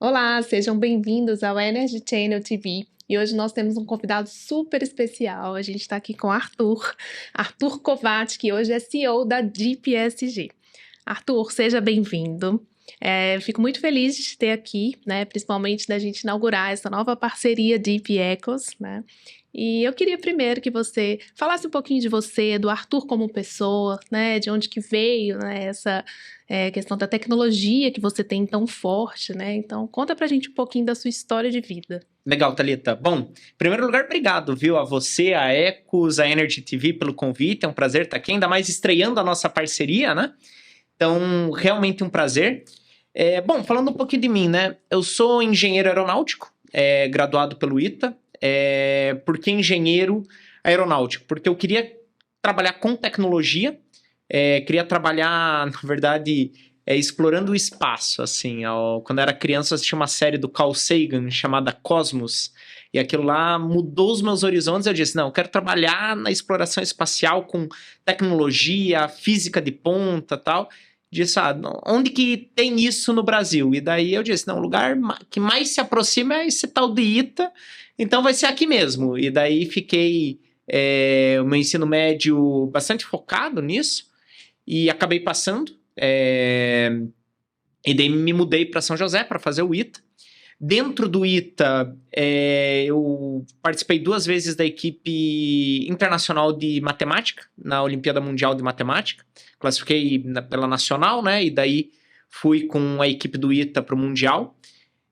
Olá, sejam bem-vindos ao Energy Channel TV. E hoje nós temos um convidado super especial. A gente está aqui com Arthur Kovács, que hoje é CEO da DeepSG. Arthur, seja bem-vindo. Fico muito feliz de te ter aqui, né? Principalmente da gente inaugurar essa nova parceria Deep Ecos, né? E eu queria primeiro que você falasse um pouquinho de você, do Arthur como pessoa, né? De onde que veio, né? Essa questão da tecnologia que você tem tão forte, né? Então, conta pra gente um pouquinho da sua história de vida. Legal, Thalita. Bom, em primeiro lugar, obrigado, viu, a você, a Ecos, a Energy TV pelo convite. É um prazer estar aqui, ainda mais estreando a nossa parceria, né? Então, realmente um prazer. Bom, falando um pouquinho de mim, né? Eu sou engenheiro aeronáutico, graduado pelo ITA. Por que engenheiro aeronáutico? Porque eu queria trabalhar com tecnologia, queria trabalhar, na verdade, explorando o espaço, assim. Quando eu era criança, eu assistia uma série do Carl Sagan chamada Cosmos, e aquilo lá mudou os meus horizontes. Eu disse, não, eu quero trabalhar na exploração espacial com tecnologia, física de ponta e tal. Disse, onde que tem isso no Brasil? E daí eu disse, não, o lugar que mais se aproxima é esse tal de ITA, então vai ser aqui mesmo. E daí fiquei o meu ensino médio bastante focado nisso, e acabei passando. E daí me mudei para São José para fazer o ITA. Dentro do ITA, eu participei 2 vezes da equipe internacional de matemática, na Olimpíada Mundial de Matemática. Classifiquei pela nacional, né? E daí fui com a equipe do ITA para o Mundial.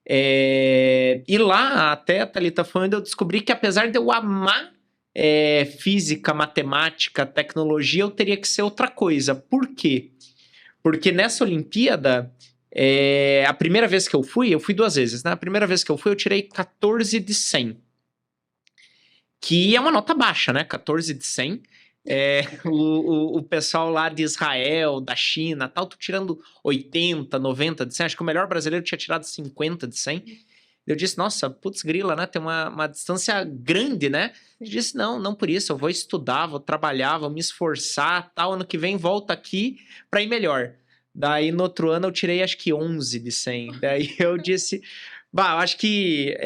E lá, até, Thalita, foi onde eu descobri que, apesar de eu amar física, matemática, tecnologia, eu teria que ser outra coisa. Por quê? Porque nessa Olimpíada, a primeira vez que eu fui 2 vezes, né? A primeira vez que eu fui, eu tirei 14 de 100. Que é uma nota baixa, né? 14 de 100. O pessoal lá de Israel, da China, tal, tô tirando 80, 90 de 100. Acho que o melhor brasileiro tinha tirado 50 de 100. Eu disse, nossa, putz grila, né? Tem uma distância grande, né? Eu disse, não por isso, eu vou estudar, vou trabalhar, vou me esforçar, tal, ano que vem volto aqui para ir melhor. Daí, no outro ano, eu tirei acho que 11 de 100. Daí eu disse, eu acho que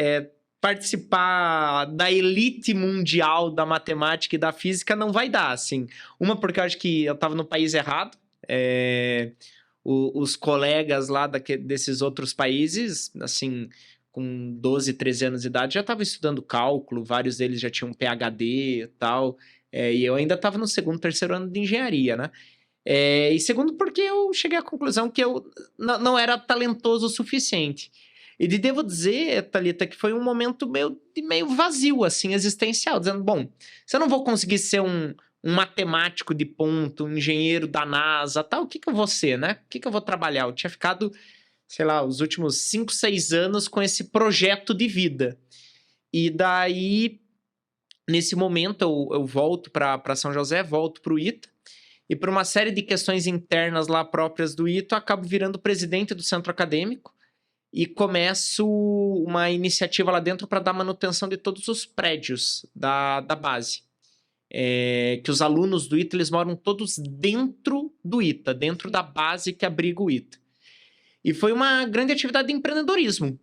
participar da elite mundial da matemática e da física não vai dar, assim. Uma, porque eu acho que eu estava no país errado, os colegas lá desses outros países, assim, com 12, 13 anos de idade, já estavam estudando cálculo, vários deles já tinham PhD e tal, e eu ainda estava no segundo, terceiro ano de engenharia, né? E segundo, porque eu cheguei à conclusão que eu não era talentoso o suficiente. E devo dizer, Thalita, que foi um momento meio vazio, assim, existencial, dizendo, bom, se eu não vou conseguir ser um matemático de ponto, um engenheiro da NASA, tal, o que eu vou ser, né? O que eu vou trabalhar? Eu tinha ficado, sei lá, os últimos 5, 6 anos com esse projeto de vida. E daí, nesse momento, eu volto para São José, volto para o ITA, e por uma série de questões internas lá próprias do ITA, eu acabo virando presidente do centro acadêmico e começo uma iniciativa lá dentro para dar manutenção de todos os prédios da base. Que os alunos do ITA, eles moram todos dentro do ITA, dentro da base que abriga o ITA. E foi uma grande atividade de empreendedorismo.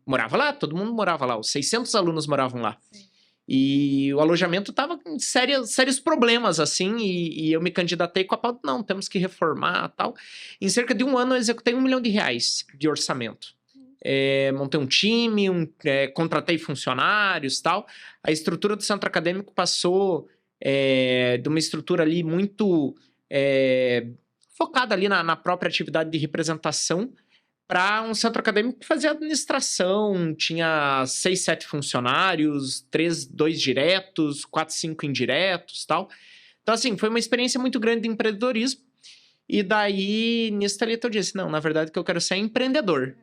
Morava lá, todo mundo morava lá, os 600 alunos moravam lá. Sim. E o alojamento estava com sérios problemas, assim, e eu me candidatei com a pauta, não, temos que reformar e tal. Em cerca de um ano, eu executei R$ 1 milhão de orçamento. Montei um time, contratei funcionários e tal. A estrutura do centro acadêmico passou de uma estrutura ali muito focada ali na própria atividade de representação, para um centro acadêmico que fazia administração, tinha 6, 7 funcionários, 2 diretos, 4, 5 indiretos e tal. Então, assim, foi uma experiência muito grande de empreendedorismo. E daí, nisso, eu disse, não, na verdade, o que eu quero ser é empreendedor.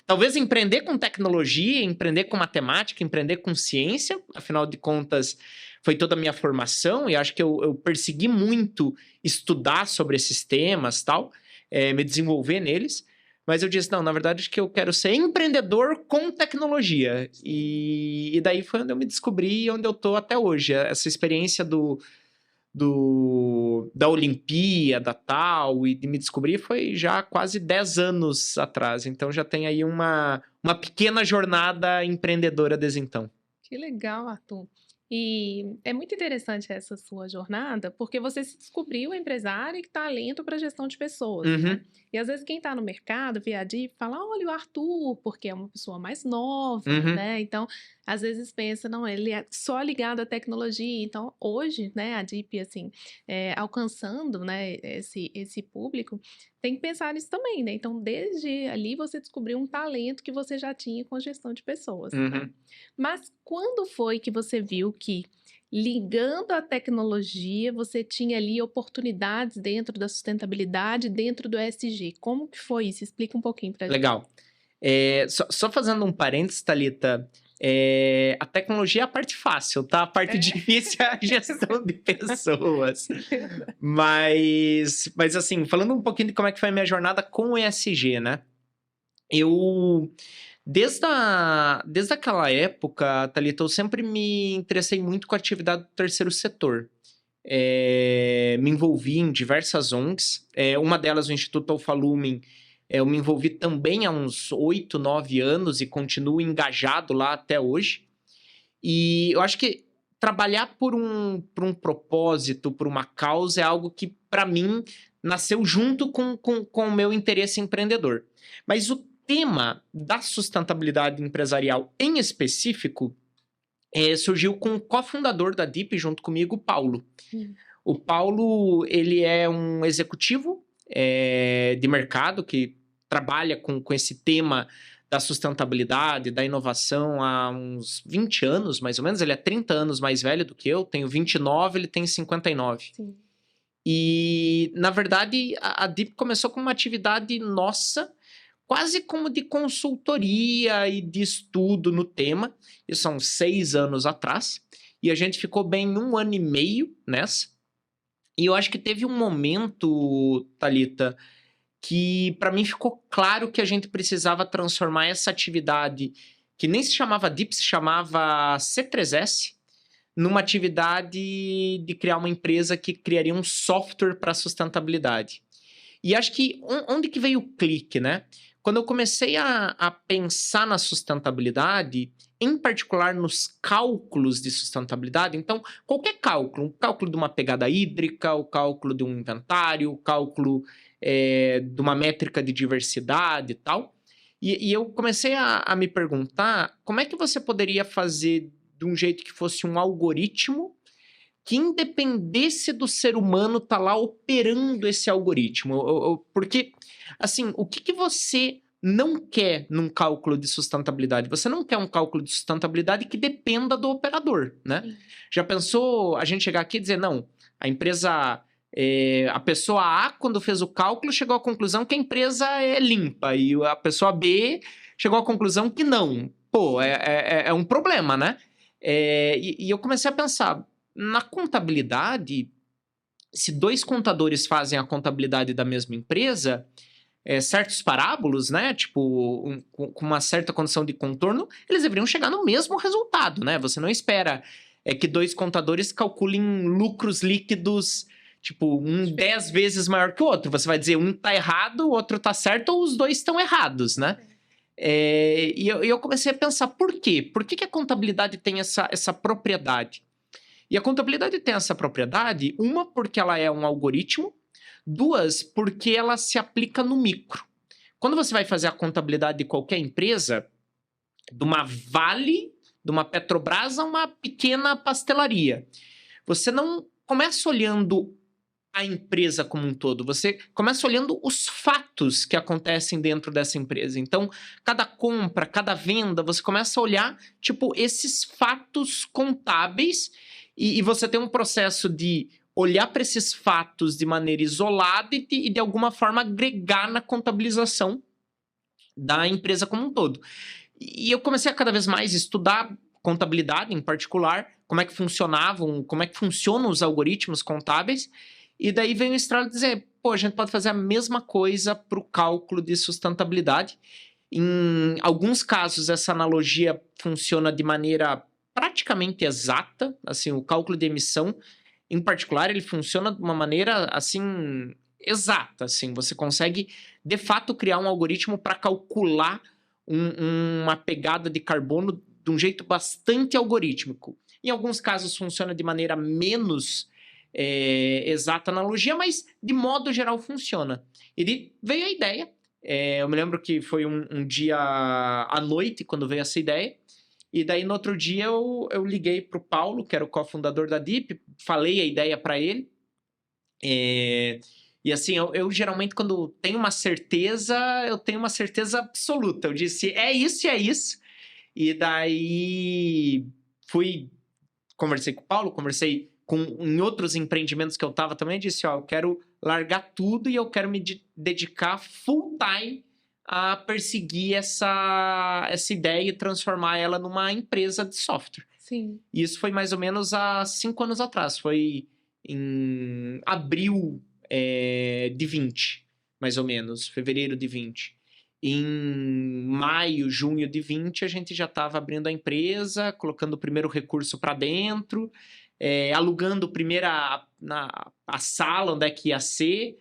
Talvez empreender com tecnologia, empreender com matemática, empreender com ciência, afinal de contas, foi toda a minha formação, e acho que eu persegui muito estudar sobre esses temas e tal, me desenvolver neles, mas eu disse, não, na verdade, acho que eu quero ser empreendedor com tecnologia, e daí foi onde eu me descobri e onde eu tô até hoje, essa experiência da Olimpíada tal, e de me descobrir foi já quase 10 anos atrás. Então já tem aí uma pequena jornada empreendedora desde então. Que legal, Arthur. E é muito interessante essa sua jornada, porque você se descobriu empresário e talento para gestão de pessoas, Uhum, né? E às vezes quem está no mercado vê a Dip e fala, olha o Arthur, porque é uma pessoa mais nova, uhum, né? Então, às vezes pensa, não, ele é só ligado à tecnologia. Então, hoje, né, a Dip, assim, alcançando, né, esse público, tem que pensar nisso também, né? Então, desde ali você descobriu um talento que você já tinha com gestão de pessoas, né? uhum. Mas quando foi que você viu que, ligando à tecnologia, você tinha ali oportunidades dentro da sustentabilidade, dentro do ESG? Como que foi isso? Explica um pouquinho pra gente. Legal. Só fazendo um parênteses, Thalita, a tecnologia é a parte fácil, tá? A parte É. difícil é a gestão de pessoas. Mas assim, falando um pouquinho de como é que foi a minha jornada com o ESG, né? Eu, desde aquela época, Thalita, eu sempre me interessei muito com a atividade do terceiro setor. Me envolvi em diversas ONGs, uma delas, o Instituto Alfa-Lumen, eu me envolvi também há uns 8, 9 anos e continuo engajado lá até hoje. E eu acho que trabalhar por um propósito, por uma causa, é algo que, para mim, nasceu junto com o meu interesse empreendedor. Mas o tema da sustentabilidade empresarial em específico surgiu com o cofundador da DIP junto comigo, o Paulo. Hum. O Paulo, ele é um executivo de mercado que trabalha com esse tema da sustentabilidade, da inovação há uns 20 anos, mais ou menos. Ele é 30 anos mais velho do que eu, tenho 29, ele tem 59. Sim. E, na verdade, a DIP começou com uma atividade nossa, quase como de consultoria e de estudo no tema. Isso são 6 anos atrás. E a gente ficou bem 1 ano e meio nessa. E eu acho que teve um momento, Thalita, que para mim ficou claro que a gente precisava transformar essa atividade, que nem se chamava DIP, se chamava C3S, numa atividade de criar uma empresa que criaria um software para sustentabilidade. E acho que onde que veio o clique, né? Quando eu comecei a pensar na sustentabilidade, em particular nos cálculos de sustentabilidade, então, qualquer cálculo, um cálculo de uma pegada hídrica, o cálculo de um inventário, o cálculo de uma métrica de diversidade e tal, e eu comecei a me perguntar como é que você poderia fazer de um jeito que fosse um algoritmo que independesse do ser humano estar lá operando esse algoritmo. Porque, assim, o que você não quer num cálculo de sustentabilidade? Você não quer um cálculo de sustentabilidade que dependa do operador, né? Sim. Já pensou a gente chegar aqui e dizer, não, a empresa... a pessoa A, quando fez o cálculo, chegou à conclusão que a empresa é limpa, e a pessoa B chegou à conclusão que não. Pô, é um problema, né? E eu comecei a pensar, na contabilidade, se 2 contadores fazem a contabilidade da mesma empresa, certos parábolos, né? Tipo, com uma certa condição de contorno, eles deveriam chegar no mesmo resultado, né? Você não espera que 2 contadores calculem lucros líquidos, tipo, 10 vezes maior que o outro. Você vai dizer um tá errado, o outro tá certo, ou os 2 estão errados, né? E eu comecei a pensar, por quê? Por que a contabilidade tem essa propriedade? E a contabilidade tem essa propriedade, uma, porque ela é um algoritmo, 2, porque ela se aplica no micro. Quando você vai fazer a contabilidade de qualquer empresa, de uma Vale, de uma Petrobras a uma pequena pastelaria, você não começa olhando a empresa como um todo, você começa olhando os fatos que acontecem dentro dessa empresa. Então, cada compra, cada venda, você começa a olhar, tipo, esses fatos contábeis e você tem um processo de olhar para esses fatos de maneira isolada e de alguma forma agregar na contabilização da empresa como um todo. E eu comecei a cada vez mais estudar contabilidade em particular, como é que funcionavam, como é que funcionam os algoritmos contábeis, e daí vem o estralo dizer, pô, a gente pode fazer a mesma coisa para o cálculo de sustentabilidade. Em alguns casos, essa analogia funciona de maneira praticamente exata, assim, o cálculo de emissão em particular, ele funciona de uma maneira, assim, exata, assim. Você consegue, de fato, criar um algoritmo para calcular uma pegada de carbono de um jeito bastante algorítmico. Em alguns casos funciona de maneira menos exata analogia, mas de modo geral funciona. Ele veio a ideia. Eu me lembro que foi um dia à noite quando veio essa ideia. E daí no outro dia eu liguei para o Paulo, que era o cofundador da Deep, falei a ideia para ele. E assim, eu geralmente quando tenho uma certeza, eu tenho uma certeza absoluta. Eu disse, é isso e é isso. E daí conversei com o Paulo, conversei em outros empreendimentos que eu estava também, disse, ó, eu quero largar tudo e eu quero me dedicar full time a perseguir essa ideia e transformar ela numa empresa de software. Sim. E isso foi mais ou menos há 5 anos atrás, foi em abril de 20, mais ou menos, fevereiro de 20. Em maio, junho de 20, a gente já estava abrindo a empresa, colocando o primeiro recurso para dentro, alugando primeiro a sala onde é que ia ser,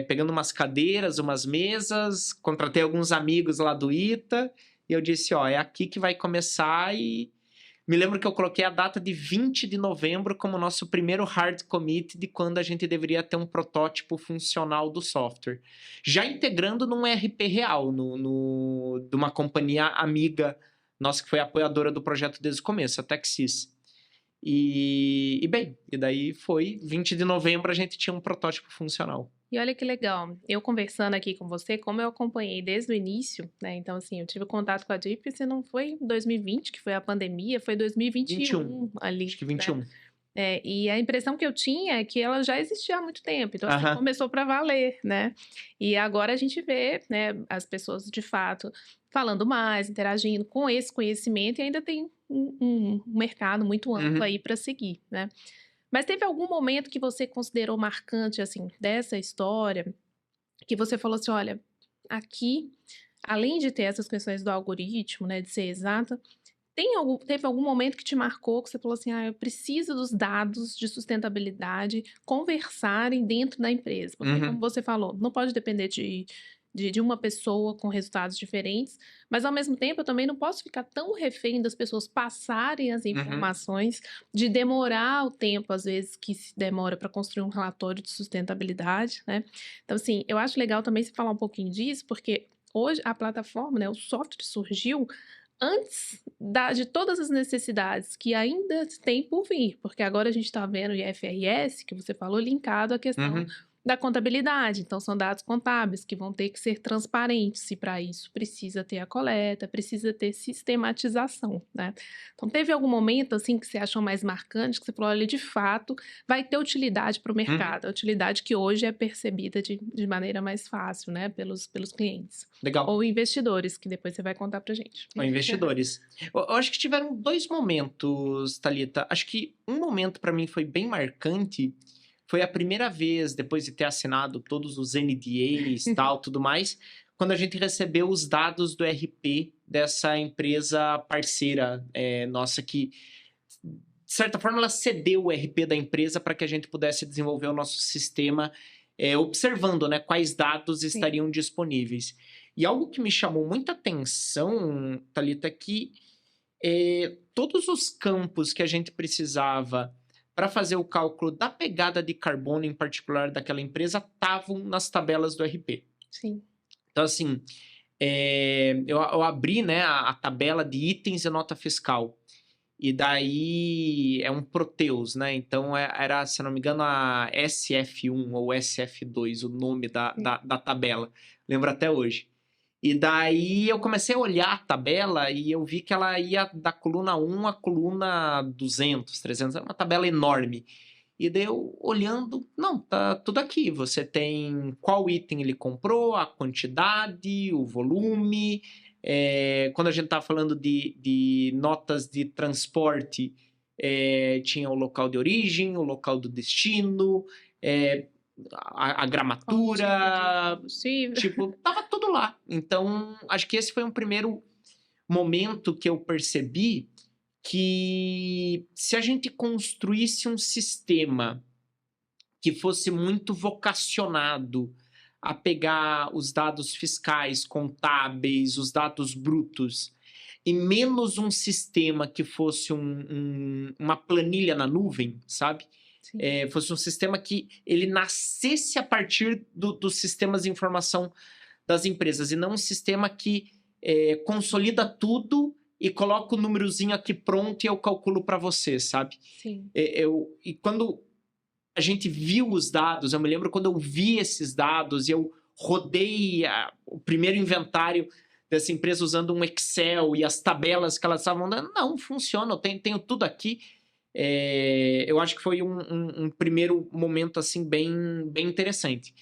pegando umas cadeiras, umas mesas, contratei alguns amigos lá do ITA, e eu disse, ó, é aqui que vai começar. E me lembro que eu coloquei a data de 20 de novembro como nosso primeiro hard commit de quando a gente deveria ter um protótipo funcional do software. Já integrando num ERP real, de uma companhia amiga nossa que foi apoiadora do projeto desde o começo, a Texis. E daí foi 20 de novembro a gente tinha um protótipo funcional. E olha que legal, eu conversando aqui com você, como eu acompanhei desde o início, né? Então, assim, eu tive contato com a Deep, se não foi em 2020, que foi a pandemia, foi 2021 ali. Acho que 21. Né? E a impressão que eu tinha é que ela já existia há muito tempo, então assim, começou para valer, né? E agora a gente vê, né, as pessoas de fato falando mais, interagindo com esse conhecimento e ainda tem um mercado muito amplo aí para seguir, né? Mas teve algum momento que você considerou marcante, assim, dessa história, que você falou assim, olha, aqui, além de ter essas questões do algoritmo, né, de ser exata, teve algum momento que te marcou, que você falou assim, eu preciso dos dados de sustentabilidade conversarem dentro da empresa? Porque, como você falou, não pode depender de uma pessoa com resultados diferentes, mas ao mesmo tempo eu também não posso ficar tão refém das pessoas passarem as informações, de demorar o tempo, às vezes, que se demora para construir um relatório de sustentabilidade, né? Então, assim, eu acho legal também você falar um pouquinho disso, porque hoje a plataforma, né, o software surgiu antes de todas as necessidades que ainda tem por vir, porque agora a gente está vendo o IFRS, que você falou, linkado à questão da contabilidade. Então, são dados contábeis que vão ter que ser transparentes, e para isso precisa ter a coleta, precisa ter sistematização, né? Então, teve algum momento, assim, que você achou mais marcante, que você falou, olha, de fato, vai ter utilidade para o mercado, a utilidade que hoje é percebida de maneira mais fácil, né, pelos clientes. Legal. Ou investidores, que depois você vai contar pra gente. Ou investidores. Eu acho que tiveram 2 momentos, Thalita. Acho que um momento para mim foi bem marcante, foi a primeira vez, depois de ter assinado todos os NDAs e tal, tudo mais, quando a gente recebeu os dados do RP dessa empresa parceira nossa, que, de certa forma, ela cedeu o RP da empresa para que a gente pudesse desenvolver o nosso sistema, observando, né, quais dados estariam disponíveis. E algo que me chamou muita atenção, Thalita, é que todos os campos que a gente precisava para fazer o cálculo da pegada de carbono, em particular daquela empresa, estavam nas tabelas do RP. Sim. Então, assim, eu abri, né, a tabela de itens e nota fiscal. E daí é um Proteus, né? Então era, se não me engano, a SF1 ou SF2, o nome da tabela. Lembro até hoje. E daí eu comecei a olhar a tabela e eu vi que ela ia da coluna 1 à coluna 200, 300, é uma tabela enorme. E daí eu olhando, não, tá tudo aqui. Você tem qual item ele comprou, a quantidade, o volume. Quando a gente tá falando de notas de transporte, tinha o local de origem, o local do destino, a gramatura, tipo, tava tudo lá. Então, acho que esse foi um primeiro momento que eu percebi que se a gente construísse um sistema que fosse muito vocacionado a pegar os dados fiscais, contábeis, os dados brutos, e menos um sistema que fosse uma planilha na nuvem, sabe? Sim. Fosse um sistema que ele nascesse a partir dos sistemas de informação das empresas, e não um sistema que consolida tudo e coloca o númerozinho aqui pronto e eu calculo para você, sabe? Sim. E quando a gente viu os dados, eu me lembro quando eu vi esses dados e eu rodei o primeiro inventário dessa empresa usando um Excel e as tabelas que elas estavam dando, não, funciona, eu tenho tudo aqui. Eu acho que foi um primeiro momento assim bem interessante.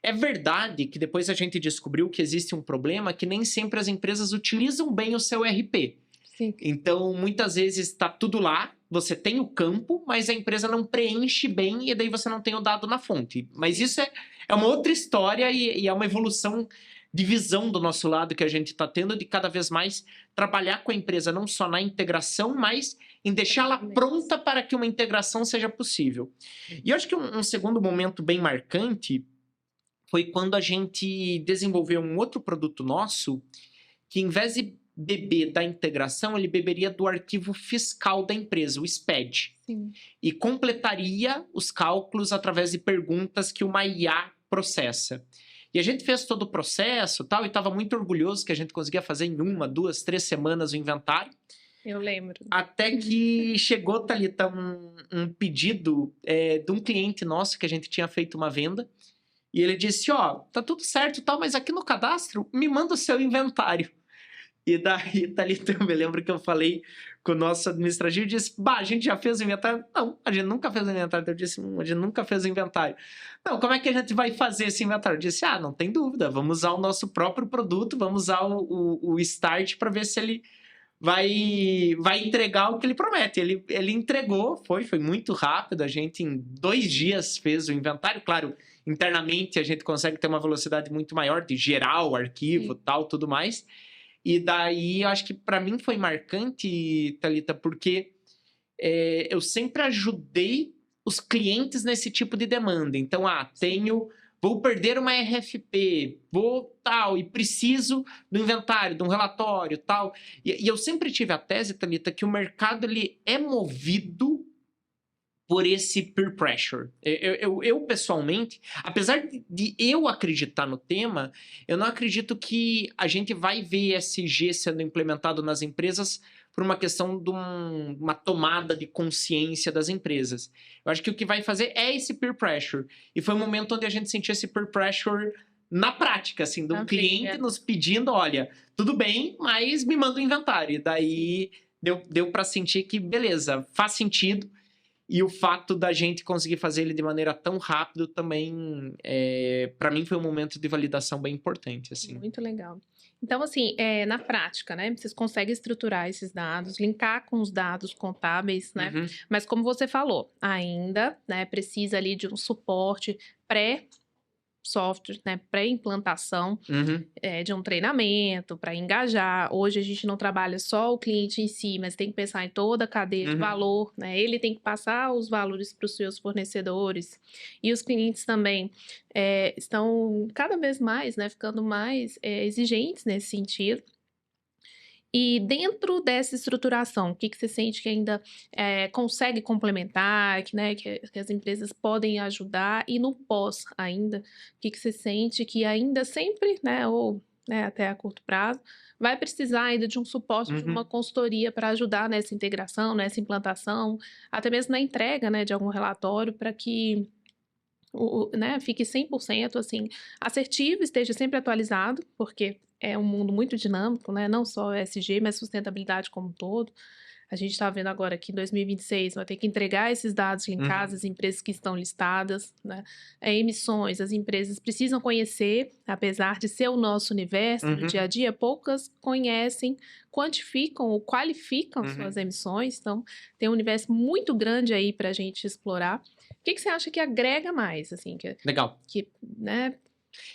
É verdade que depois a gente descobriu que existe um problema que nem sempre as empresas utilizam bem o seu ERP. Sim. Então, muitas vezes está tudo lá, você tem o campo, mas a empresa não preenche bem e daí você não tem o dado na fonte. Mas isso é uma outra história e é uma evolução de visão do nosso lado que a gente está tendo de cada vez mais trabalhar com a empresa não só na integração, mas em deixá-la pronta para que uma integração seja possível. E eu acho que um segundo momento bem marcante foi quando a gente desenvolveu um outro produto nosso que, em vez de beber da integração, ele beberia do arquivo fiscal da empresa, o SPED. Sim. E completaria os cálculos através de perguntas que uma IA processa. E a gente fez todo o processo tal, e estava muito orgulhoso que a gente conseguia fazer em 1, 2, 3 semanas o inventário. Eu lembro. Até que chegou, Thalita, um pedido de um cliente nosso que a gente tinha feito uma venda. E ele disse, tá tudo certo e tal, mas aqui no cadastro, me manda o seu inventário. E daí, Thalita, eu me lembro que eu falei com o nosso administrativo e disse, a gente já fez o inventário? Não, a gente nunca fez o inventário. Eu disse, a gente nunca fez o inventário. Não, como é que a gente vai fazer esse inventário? Eu disse, não tem dúvida, vamos usar o nosso próprio produto, vamos usar o Start para ver se ele vai entregar o que ele promete. Ele entregou, foi muito rápido, a gente em 2 dias fez o inventário. Claro, internamente a gente consegue ter uma velocidade muito maior de gerar o arquivo, tal, tudo mais. E daí, eu acho que para mim foi marcante, Thalita, porque eu sempre ajudei os clientes nesse tipo de demanda. Então, vou perder uma RFP, e preciso do inventário, de um relatório, tal. E eu sempre tive a tese, Thalita, que o mercado ele é movido por esse peer pressure. Eu pessoalmente, apesar de eu acreditar no tema, eu não acredito que a gente vai ver ESG sendo implementado nas empresas por uma questão de uma tomada de consciência das empresas. Eu acho que o que vai fazer é esse peer pressure. E foi um momento onde a gente sentiu esse peer pressure na prática, assim, do cliente nos pedindo, olha, tudo bem, mas me manda o inventário. E daí deu para sentir que, beleza, faz sentido. E o fato da gente conseguir fazer ele de maneira tão rápida também, para mim, foi um momento de validação bem importante, assim. Muito legal. Então, assim, na prática, né, vocês conseguem estruturar esses dados, linkar com os dados contábeis, né? Uhum. Mas como você falou, ainda, né, precisa ali de um suporte pré-software, né, pré-implantação, de um treinamento para engajar. Hoje a gente não trabalha só o cliente em si, mas tem que pensar em toda a cadeia de valor, né? Ele tem que passar os valores para os seus fornecedores. E os clientes também estão cada vez mais, né, ficando mais exigentes nesse sentido. E dentro dessa estruturação, o que você sente que ainda consegue complementar, que as empresas podem ajudar? E no pós ainda, o que você sente que ainda sempre, né, ou até a curto prazo, vai precisar ainda de um suporte, de uma consultoria para ajudar nessa integração, nessa implantação, até mesmo na entrega, né, de algum relatório, para que fique 100% assim, assertivo, esteja sempre atualizado, porque é um mundo muito dinâmico, né? Não só ESG, mas sustentabilidade como um todo. A gente está vendo agora que em 2026 vai ter que entregar esses dados linkados às empresas que estão listadas, né? Emissões, as empresas precisam conhecer, apesar de ser o nosso universo do dia a dia, poucas conhecem, quantificam ou qualificam suas emissões, então tem um universo muito grande aí para a gente explorar. O que você acha que agrega mais, assim? Legal. Né?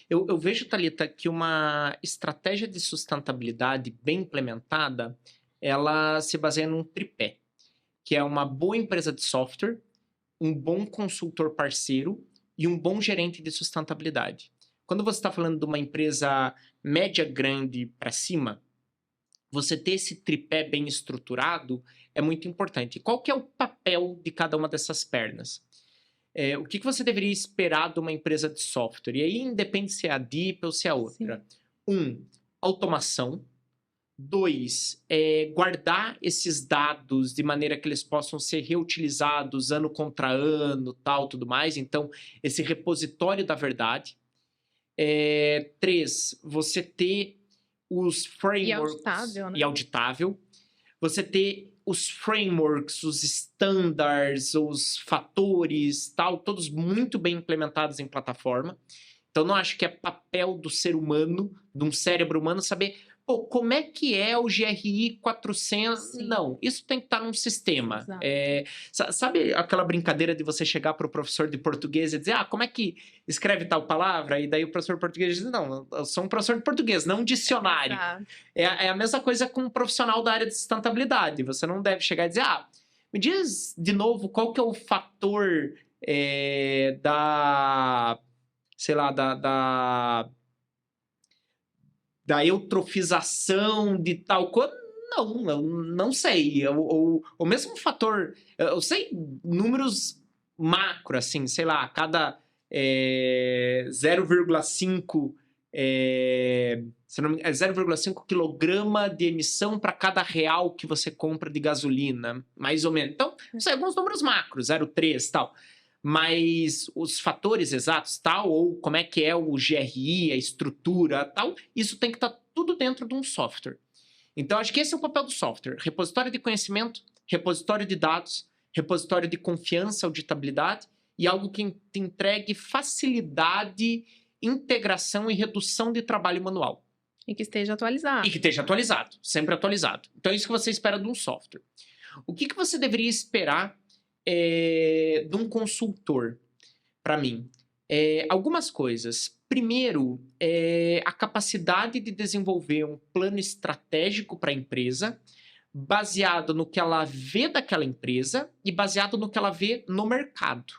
Eu vejo, Thalita, que uma estratégia de sustentabilidade bem implementada, ela se baseia num tripé, que é uma boa empresa de software, um bom consultor parceiro e um bom gerente de sustentabilidade. Quando você está falando de uma empresa média grande para cima, você ter esse tripé bem estruturado é muito importante. Qual que é o papel de cada uma dessas pernas? O que você deveria esperar de uma empresa de software? E aí independe se é a DIP ou se é a outra. Sim. Automação. 2, guardar esses dados de maneira que eles possam ser reutilizados ano contra ano, tal, tudo mais. Então, esse repositório da verdade. 3, você ter os frameworks... E auditável, né? E auditável. Você ter os frameworks, os standards, os fatores, tal, todos muito bem implementados em plataforma. Então, não acho que é papel do ser humano, de um cérebro humano, saber como é que é o GRI 400. Sim. Não, isso tem que estar num sistema. Exato. Sabe aquela brincadeira de você chegar para o professor de português e dizer, como é que escreve tal palavra? E daí o professor de português diz, não, eu sou um professor de português, não um dicionário. Exato. É a mesma coisa com um profissional da área de sustentabilidade. Você não deve chegar e dizer, me diz de novo qual que é o fator sei lá, da eutrofização de tal coisa. Não, eu não sei. O mesmo fator, eu sei números macro, assim, sei lá, cada 0,5 0,5 quilograma de emissão para cada real que você compra de gasolina, mais ou menos. Então, são alguns números macros, 0,3 e tal. Mas os fatores exatos, tal, ou como é que é o GRI, a estrutura, tal, isso tem que estar tudo dentro de um software. Então, acho que esse é o papel do software. Repositório de conhecimento, repositório de dados, repositório de confiança, auditabilidade e algo que te entregue facilidade, integração e redução de trabalho manual. E que esteja atualizado. E que esteja atualizado, sempre atualizado. Então, é isso que você espera de um software. O que você deveria esperar de um consultor, para mim? Algumas coisas. Primeiro, a capacidade de desenvolver um plano estratégico para a empresa, baseado no que ela vê daquela empresa e baseado no que ela vê no mercado.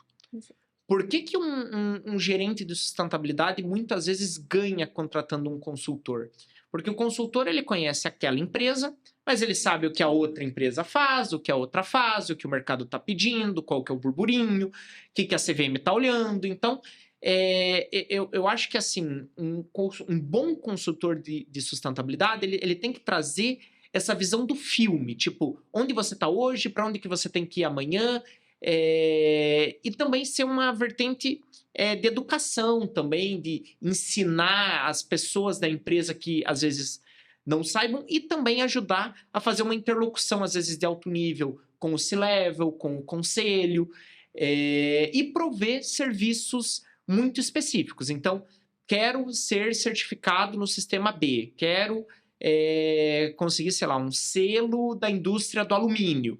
Por que um gerente de sustentabilidade muitas vezes ganha contratando um consultor? Porque o consultor ele conhece aquela empresa, mas ele sabe o que a outra empresa faz, o que a outra faz, o que o mercado está pedindo, qual que é o burburinho, o que a CVM está olhando. Então, eu acho que assim, um bom consultor de sustentabilidade, ele tem que trazer essa visão do filme, tipo, onde você está hoje, para onde que você tem que ir amanhã, e também ser uma vertente de educação também, de ensinar as pessoas da empresa que às vezes não saibam e também ajudar a fazer uma interlocução, às vezes de alto nível, com o C-Level, com o conselho, e prover serviços muito específicos. Então, quero ser certificado no sistema B, quero conseguir, sei lá, um selo da indústria do alumínio.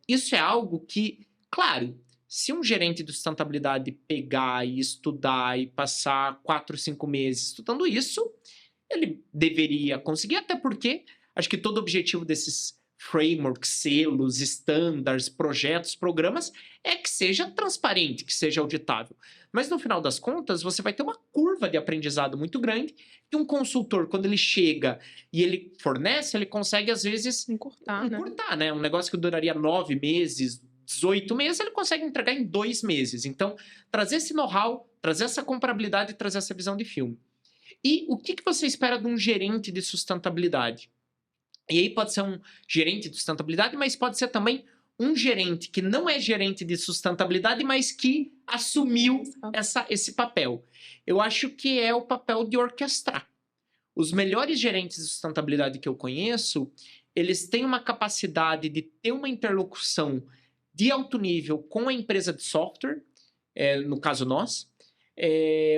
Isso é algo que, claro, se um gerente de sustentabilidade pegar e estudar e passar 4, 5 meses estudando isso, ele deveria conseguir, até porque acho que todo o objetivo desses frameworks, selos, standards, projetos, programas é que seja transparente, que seja auditável. Mas no final das contas, você vai ter uma curva de aprendizado muito grande e um consultor, quando ele chega e ele fornece, ele consegue às vezes encurtar, né? Um negócio que duraria 9 meses, 18 meses, ele consegue entregar em 2 meses. Então, trazer esse know-how, trazer essa comparabilidade e trazer essa visão de filme. E o que você espera de um gerente de sustentabilidade? E aí pode ser um gerente de sustentabilidade, mas pode ser também um gerente que não é gerente de sustentabilidade, mas que assumiu esse papel. Eu acho que é o papel de orquestrar. Os melhores gerentes de sustentabilidade que eu conheço, eles têm uma capacidade de ter uma interlocução de alto nível com a empresa de software, no caso nós,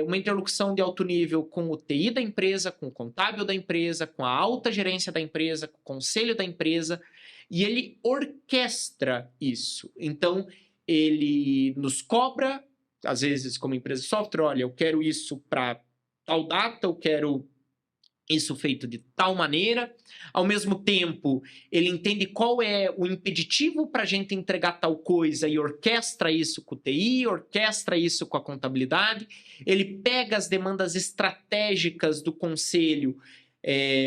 uma interlocução de alto nível com o TI da empresa, com o contábil da empresa, com a alta gerência da empresa, com o conselho da empresa, e ele orquestra isso. Então, ele nos cobra, às vezes como empresa de software, olha, eu quero isso para tal data, eu quero isso feito de tal maneira. Ao mesmo tempo, ele entende qual é o impeditivo para a gente entregar tal coisa e orquestra isso com o TI, orquestra isso com a contabilidade. Ele pega as demandas estratégicas do conselho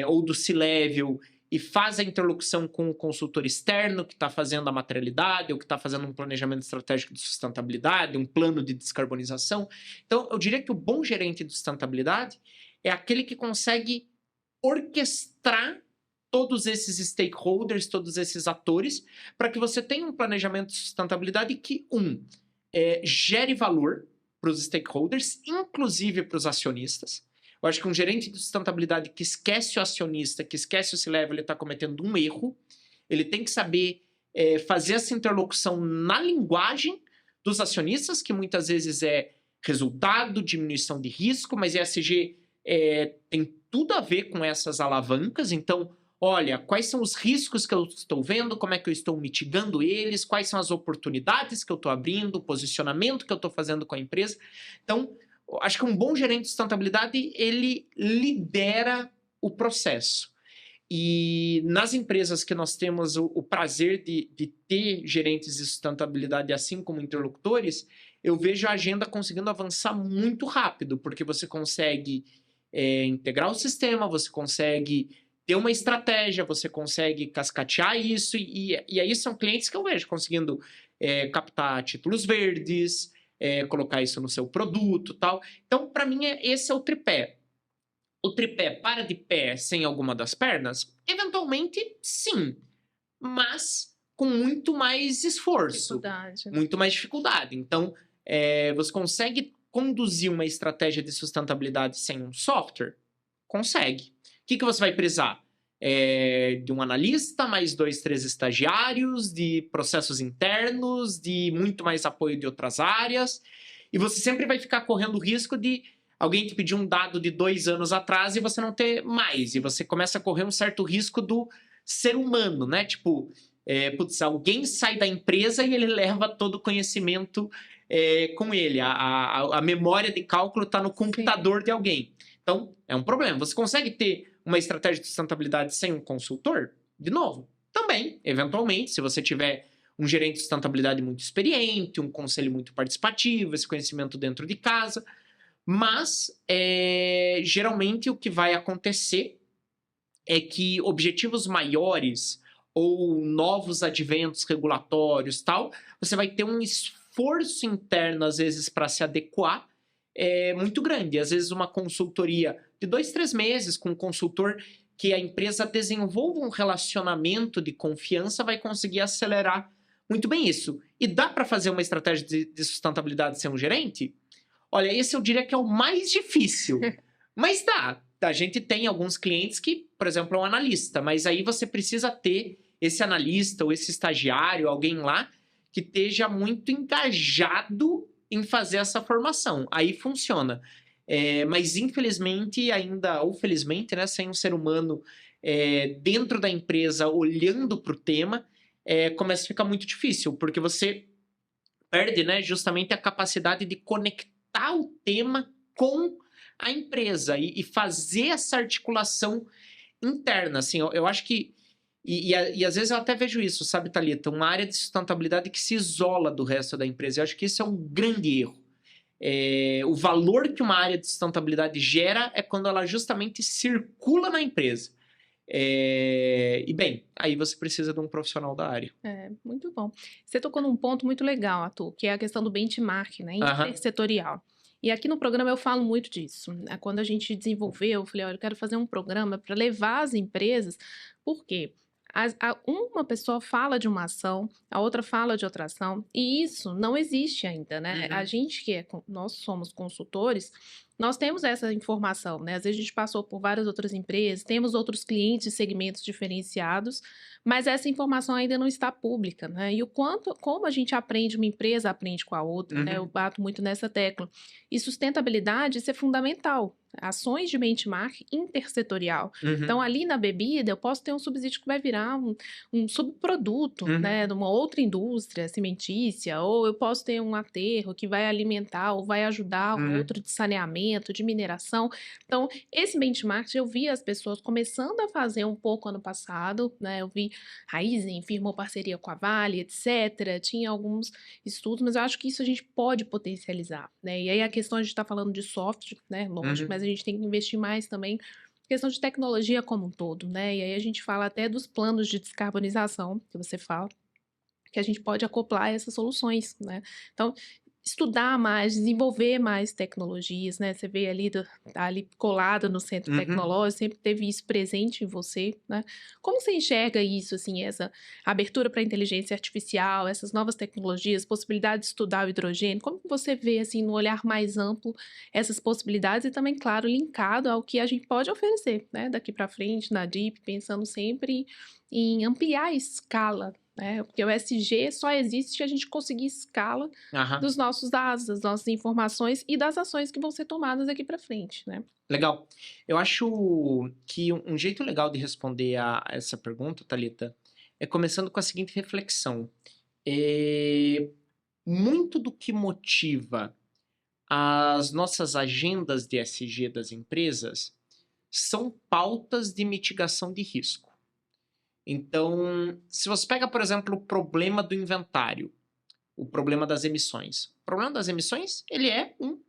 ou do C-Level e faz a interlocução com o consultor externo que está fazendo a materialidade ou que está fazendo um planejamento estratégico de sustentabilidade, um plano de descarbonização. Então, eu diria que o bom gerente de sustentabilidade é aquele que consegue orquestrar todos esses stakeholders, todos esses atores, para que você tenha um planejamento de sustentabilidade que, gere valor para os stakeholders, inclusive para os acionistas. Eu acho que um gerente de sustentabilidade que esquece o acionista, que esquece o C-Level, ele está cometendo um erro. Ele tem que saber fazer essa interlocução na linguagem dos acionistas, que muitas vezes é resultado, diminuição de risco, mas ESG tem tudo a ver com essas alavancas. Então, olha, quais são os riscos que eu estou vendo, como é que eu estou mitigando eles, quais são as oportunidades que eu estou abrindo, o posicionamento que eu estou fazendo com a empresa. Então, acho que um bom gerente de sustentabilidade, ele lidera o processo. E nas empresas que nós temos o prazer de ter gerentes de sustentabilidade assim como interlocutores, eu vejo a agenda conseguindo avançar muito rápido, porque você consegue integrar o sistema, você consegue ter uma estratégia, você consegue cascatear isso, e aí são clientes que eu vejo conseguindo captar títulos verdes, colocar isso no seu produto, tal. Então, para mim, esse é o tripé. O tripé para de pé sem alguma das pernas? Eventualmente, sim, mas com muito mais esforço, muito mais dificuldade. Então, você consegue conduzir uma estratégia de sustentabilidade sem um software? Consegue. O que você vai precisar? De um analista, mais 2, 3 estagiários, de processos internos, de muito mais apoio de outras áreas. E você sempre vai ficar correndo o risco de alguém te pedir um dado de 2 anos atrás e você não ter mais. E você começa a correr um certo risco do ser humano, né? Tipo, alguém sai da empresa e ele leva todo o conhecimento com ele. A memória de cálculo está no computador Sim. de alguém. Então, é um problema. Você consegue ter uma estratégia de sustentabilidade sem um consultor? De novo, também, eventualmente, se você tiver um gerente de sustentabilidade muito experiente, um conselho muito participativo, esse conhecimento dentro de casa. Mas, geralmente, o que vai acontecer é que objetivos maiores ou novos adventos regulatórios, tal, você vai ter um esforço interno, às vezes, para se adequar, muito grande. Às vezes, uma consultoria de 2, 3 meses com um consultor que a empresa desenvolva um relacionamento de confiança vai conseguir acelerar muito bem isso. E dá para fazer uma estratégia de sustentabilidade sem um gerente? Olha, esse eu diria que é o mais difícil. Mas dá. A gente tem alguns clientes que, por exemplo, é um analista, mas aí você precisa ter esse analista ou esse estagiário, alguém lá, que esteja muito engajado em fazer essa formação. Aí funciona. Mas infelizmente ainda, ou felizmente, né, sem um ser humano dentro da empresa olhando para o tema, começa a ficar muito difícil, porque você perde, né, justamente a capacidade de conectar o tema com a empresa e fazer essa articulação interna. Assim, eu acho que e às vezes eu até vejo isso, sabe, Thalita? Uma área de sustentabilidade que se isola do resto da empresa. Eu acho que isso é um grande erro. O valor que uma área de sustentabilidade gera é quando ela justamente circula na empresa. E bem, aí você precisa de um profissional da área. Muito bom. Você tocou num ponto muito legal, Arthur, que é a questão do benchmark, né, intersetorial. E aqui no programa eu falo muito disso. Quando a gente desenvolveu, eu falei, olha, eu quero fazer um programa para levar as empresas, por quê? Uma pessoa fala de uma ação, a outra fala de outra ação, e isso não existe ainda, né? A gente nós somos consultores, nós temos essa informação, né? Às vezes a gente passou por várias outras empresas, temos outros clientes de segmentos diferenciados, mas essa informação ainda não está pública, né? E como a gente aprende, uma empresa aprende com a outra, né? Eu bato muito nessa tecla. E sustentabilidade, isso é fundamental. ações de benchmark intersetorial. Então, Uhum. ali na bebida, eu posso ter um subsídio que vai virar um subproduto, né, de Uhum. uma outra indústria cimentícia, ou eu posso ter um aterro que vai alimentar ou vai ajudar um Uhum. outro de saneamento, de mineração. Então, esse benchmark eu vi as pessoas começando a fazer um pouco ano passado, né? Eu vi Raizen firmou parceria com a Vale, etc. Tinha alguns estudos, mas eu acho que isso a gente pode potencializar, né? E aí a questão, a gente está falando de software, né? Lógico, Uhum. mas a gente tem que investir mais também questão de tecnologia como um todo, né? E aí a gente fala até dos planos de descarbonização que você fala, que a gente pode acoplar essas soluções, né? Então, estudar mais, desenvolver mais tecnologias, né? Você vê ali, tá ali colada no centro Uhum. tecnológico, sempre teve isso presente em você, né? Como você enxerga isso, assim, essa abertura para a inteligência artificial, essas novas tecnologias, possibilidade de estudar o hidrogênio, como que você vê, assim, no olhar mais amplo, essas possibilidades e também, claro, linkado ao que a gente pode oferecer, né? Daqui para frente, na DIP, pensando sempre em ampliar a escala, né? Porque o SG só existe se a gente conseguir escala Aham. dos nossos dados, das nossas informações e das ações que vão ser tomadas daqui para frente, né? Legal. Eu acho que um jeito legal de responder a essa pergunta, Thalita, é começando com a seguinte reflexão. Muito do que motiva as nossas agendas de SG das empresas são pautas de mitigação de risco. Então, se você pega, por exemplo, o problema do inventário, o problema das emissões. O problema das emissões, ele é um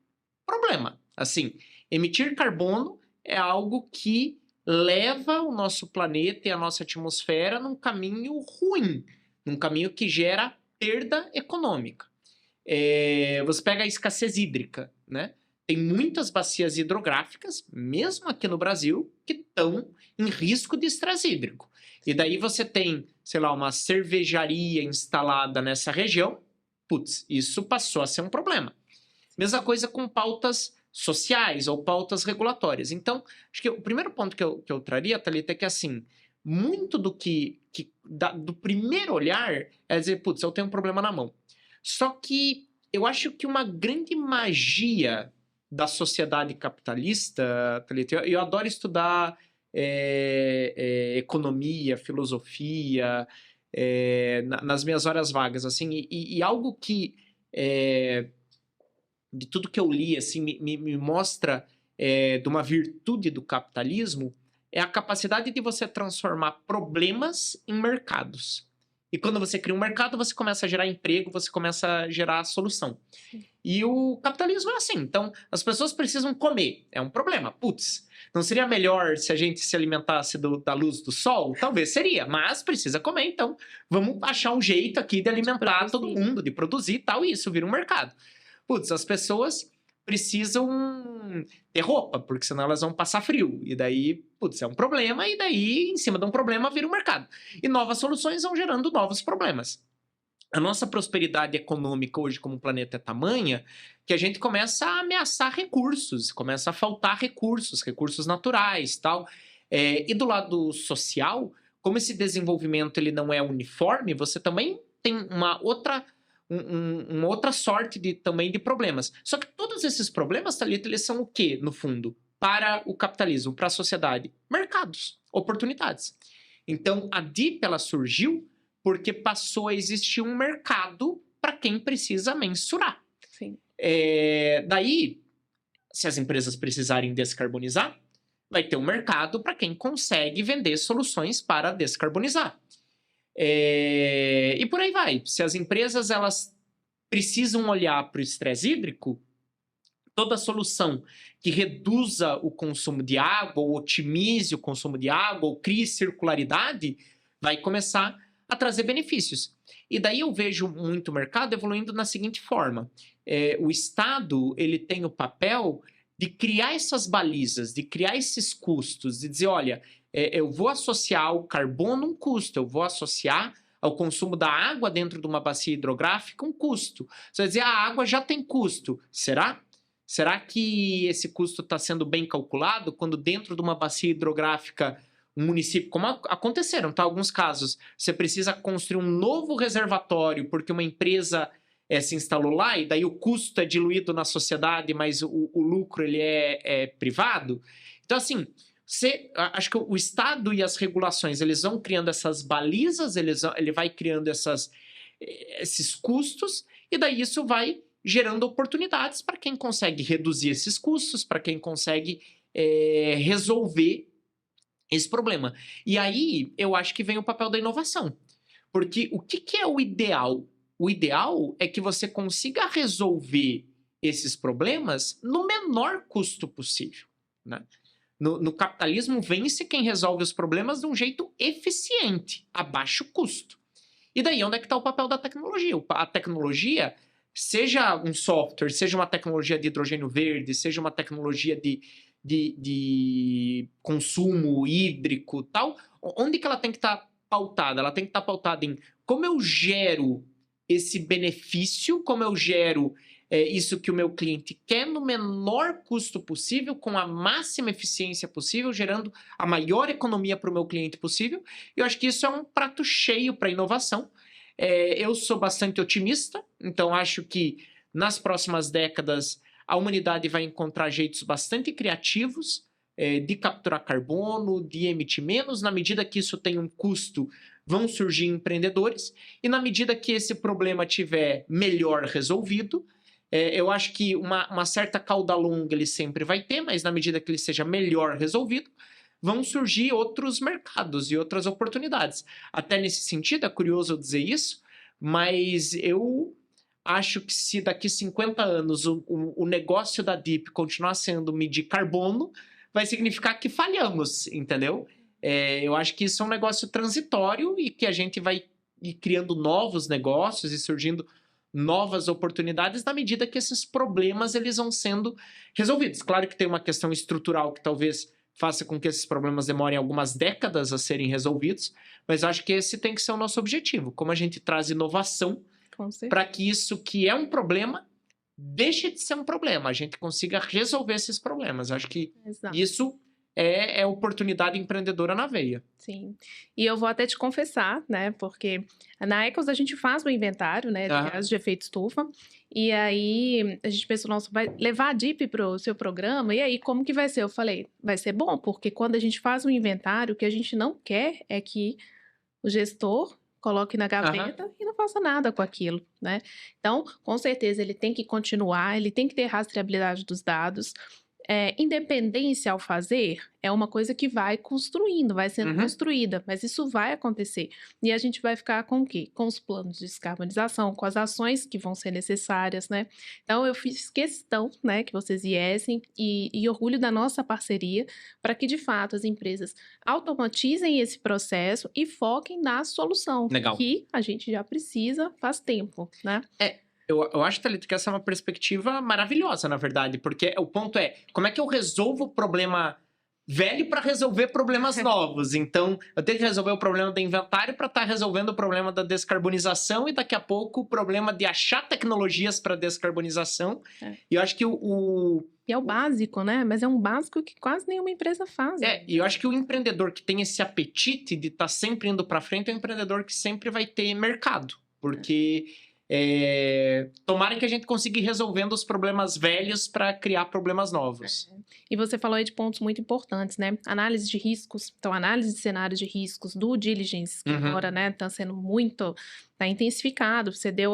problema. Assim, emitir carbono é algo que leva o nosso planeta e a nossa atmosfera num caminho ruim, num caminho que gera perda econômica. Você pega a escassez hídrica, né? Tem muitas bacias hidrográficas, mesmo aqui no Brasil, que estão em risco de estresse hídrico. E daí você tem, sei lá, uma cervejaria instalada nessa região, putz, isso passou a ser um problema. Mesma coisa com pautas sociais ou pautas regulatórias. Então, acho que o primeiro ponto que eu traria, Thalita, é que, assim, muito do do primeiro olhar é dizer, putz, eu tenho um problema na mão. Só que eu acho que uma grande magia da sociedade capitalista, Thalita, eu adoro estudar economia, filosofia, nas minhas horas vagas, assim, e algo que de tudo que eu li, assim, me mostra de uma virtude do capitalismo é a capacidade de você transformar problemas em mercados. E quando você cria um mercado, você começa a gerar emprego, você começa a gerar solução. Sim. E o capitalismo é assim. Então, as pessoas precisam comer. É um problema. Putz, não seria melhor se a gente se alimentasse da luz do sol? Talvez seria, mas precisa comer. Então, vamos achar um jeito aqui de alimentar todo mundo, de produzir e tal, e isso vira um mercado. Putz, as pessoas precisam ter roupa, porque senão elas vão passar frio. E daí, putz, é um problema, e daí, em cima de um problema, vira um mercado. E novas soluções vão gerando novos problemas. A nossa prosperidade econômica hoje como planeta é tamanha que a gente começa a ameaçar recursos, começa a faltar recursos, recursos naturais, tal. E do lado social, como esse desenvolvimento ele não é uniforme, você também tem uma outra sorte também de problemas. Só que todos esses problemas, Thalita, eles são o quê, no fundo? Para o capitalismo, para a sociedade? Mercados, oportunidades. Então, a DIP, ela surgiu porque passou a existir um mercado para quem precisa mensurar. Sim. Daí, se as empresas precisarem descarbonizar, vai ter um mercado para quem consegue vender soluções para descarbonizar. E por aí vai. Se as empresas elas precisam olhar para o estresse hídrico, toda solução que reduza o consumo de água, ou otimize o consumo de água, ou crie circularidade, vai começar a trazer benefícios. E daí eu vejo muito o mercado evoluindo na seguinte forma. O Estado ele tem o papel de criar essas balizas, de criar esses custos, de dizer, olha, eu vou associar o carbono um custo, eu vou associar ao consumo da água dentro de uma bacia hidrográfica um custo. Você vai dizer, a água já tem custo. Será? Será que esse custo está sendo bem calculado quando dentro de uma bacia hidrográfica um município, como aconteceram, tá? Alguns casos, você precisa construir um novo reservatório porque uma empresa se instalou lá, e daí o custo é diluído na sociedade, mas o lucro ele é privado. Então, assim, acho que o Estado e as regulações, eles vão criando essas balizas, ele vai criando esses custos, e daí isso vai gerando oportunidades para quem consegue reduzir esses custos, para quem consegue resolver esse problema. E aí, eu acho que vem o papel da inovação. Porque o que é o ideal? O ideal é que você consiga resolver esses problemas no menor custo possível, né? No capitalismo, vence quem resolve os problemas de um jeito eficiente, a baixo custo. E daí, onde é que está o papel da tecnologia? A tecnologia, seja um software, seja uma tecnologia de hidrogênio verde, seja uma tecnologia de consumo hídrico, tal, onde que ela tem que estar pautada? Ela tem que estar pautada em como eu gero esse benefício, como eu gero isso que o meu cliente quer no menor custo possível, com a máxima eficiência possível, gerando a maior economia para o meu cliente possível. Eu acho que isso é um prato cheio para inovação. Eu sou bastante otimista, então acho que nas próximas décadas a humanidade vai encontrar jeitos bastante criativos de capturar carbono, de emitir menos. Na medida que isso tem um custo, vão surgir empreendedores, e na medida que esse problema tiver melhor resolvido, eu acho que uma certa cauda longa ele sempre vai ter, mas na medida que ele seja melhor resolvido, vão surgir outros mercados e outras oportunidades. Até nesse sentido, é curioso eu dizer isso, mas eu acho que se daqui 50 anos o negócio da Deep continuar sendo medir carbono, vai significar que falhamos, entendeu? Eu acho que isso é um negócio transitório e que a gente vai ir criando novos negócios e surgindo novas oportunidades na medida que esses problemas eles vão sendo resolvidos. Claro que tem uma questão estrutural que talvez faça com que esses problemas demorem algumas décadas a serem resolvidos, mas acho que esse tem que ser o nosso objetivo. Como a gente traz inovação para que isso que é um problema deixe de ser um problema, a gente consiga resolver esses problemas. Acho que isso é oportunidade empreendedora na veia. Sim. E eu vou até te confessar, né? Porque na Ecos a gente faz o inventário, né? De gases de efeito estufa. E aí a gente pensou, nossa, vai levar a Deep para o seu programa? E aí, como que vai ser? Eu falei, vai ser bom, porque quando a gente faz um inventário, o que a gente não quer é que o gestor coloque na gaveta e não faça nada com aquilo, né? Então, com certeza, ele tem que continuar, ele tem que ter rastreabilidade dos dados. Independência ao fazer é uma coisa que vai construindo, vai sendo construída, mas isso vai acontecer. E a gente vai ficar com o quê? Com os planos de descarbonização, com as ações que vão ser necessárias, né? Então, eu fiz questão, né, que vocês viessem e orgulho da nossa parceria para que, de fato, as empresas automatizem esse processo e foquem na solução. Legal. Que a gente já precisa faz tempo, né? Eu acho, Thalita, que essa é uma perspectiva maravilhosa, na verdade, porque o ponto é, como é que eu resolvo o problema velho para resolver problemas novos? Então, eu tenho que resolver o problema do inventário para estar resolvendo o problema da descarbonização e daqui a pouco o problema de achar tecnologias para descarbonização. E eu acho que E é o básico, né? Mas é um básico que quase nenhuma empresa faz. E eu acho que o empreendedor que tem esse apetite de estar sempre indo para frente é um empreendedor que sempre vai ter mercado, porque tomara que a gente consiga ir resolvendo os problemas velhos para criar problemas novos. E você falou aí de pontos muito importantes, né? Análise de riscos, então análise de cenários de riscos, due diligence, que agora, né, está sendo muito, está intensificado. Você deu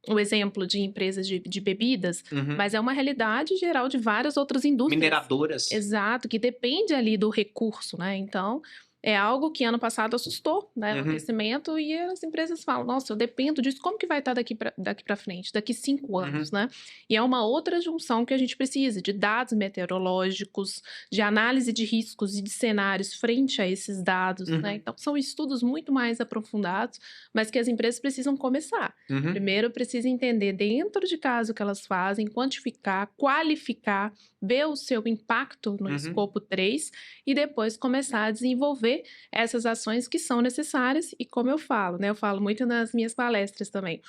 o exemplo de empresas de bebidas, mas é uma realidade geral de várias outras indústrias. Mineradoras. Exato, que depende ali do recurso, né? Então, é algo que ano passado assustou, né? O crescimento, e as empresas falam, nossa, eu dependo disso, como que vai estar daqui para frente, daqui 5 anos, né? E é uma outra junção que a gente precisa, de dados meteorológicos, de análise de riscos e de cenários frente a esses dados, né? Então, são estudos muito mais aprofundados, mas que as empresas precisam começar. Primeiro, precisa entender dentro de casa o que elas fazem, quantificar, qualificar, ver o seu impacto no escopo 3 e depois começar a desenvolver essas ações que são necessárias. E como eu falo, né? Eu falo muito nas minhas palestras também.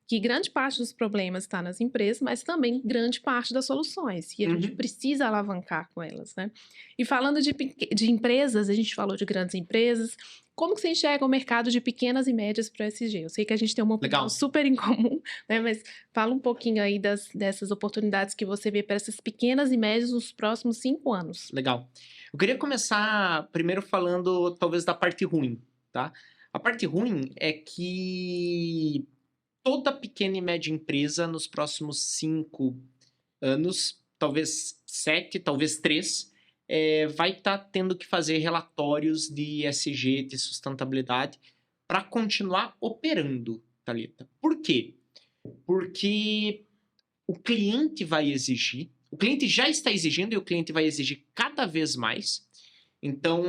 que grande parte dos problemas está nas empresas, mas também grande parte das soluções. E a gente precisa alavancar com elas, né? E falando de empresas, a gente falou de grandes empresas. Como que você enxerga o mercado de pequenas e médias para o ESG? Eu sei que a gente tem uma opinião super em comum, né? Mas fala um pouquinho aí dessas oportunidades que você vê para essas pequenas e médias nos próximos 5 anos. Legal. Eu queria começar primeiro falando, talvez, da parte ruim, tá? A parte ruim é que toda pequena e média empresa, nos próximos 5 anos, talvez 7, talvez 3, vai estar tendo que fazer relatórios de ESG, de sustentabilidade, para continuar operando, Thalita. Por quê? Porque o cliente vai exigir, o cliente já está exigindo e o cliente vai exigir cada vez mais. Então,